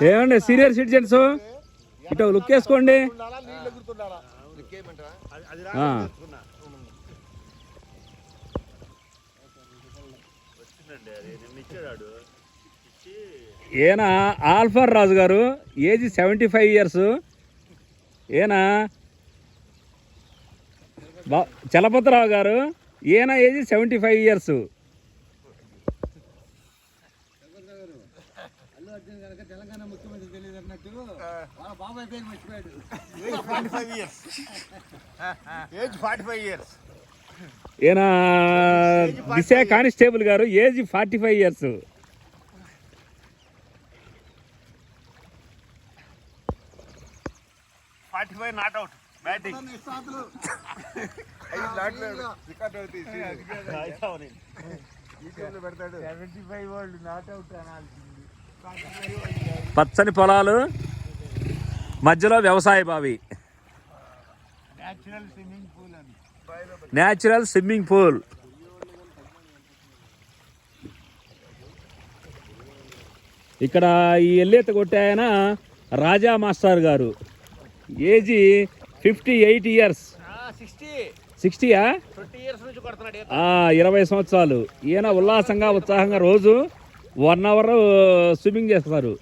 ఏమండి senior citizens ఇటు look వేసుకోండి. ఈయన ఆల్ఫర్ రాజు గారు, ఏజ్ 75 years. ఈయన చలపతిరావు గారు, ఈయన ఏజ్ 75 years. తెలంగాణ ముఖ్యమంత్రి తెలియదు అన్నట్టు వాళ్ళ బాబాయ్ పేరు మర్చిపోయాడు. Age 45 years. ఈయన దిశ కానిస్టేబుల్ గారు, age 45 years. Not out batting. పచ్చని పొలాలు మధ్యలో వ్యవసాయ బావి, న్యాచురల్ స్విమ్మింగ్ పూల్. ఇక్కడ ఈ ఎల్లేత కొట్టే ఆయన రాజా మాస్టర్ గారు, ఏజ్ 58 years. 60యా? 20 సంవత్సరాలు. ఈయన ఉల్లాసంగా ఉత్సాహంగా రోజు 1 hour స్విమ్మింగ్ చేస్తారు.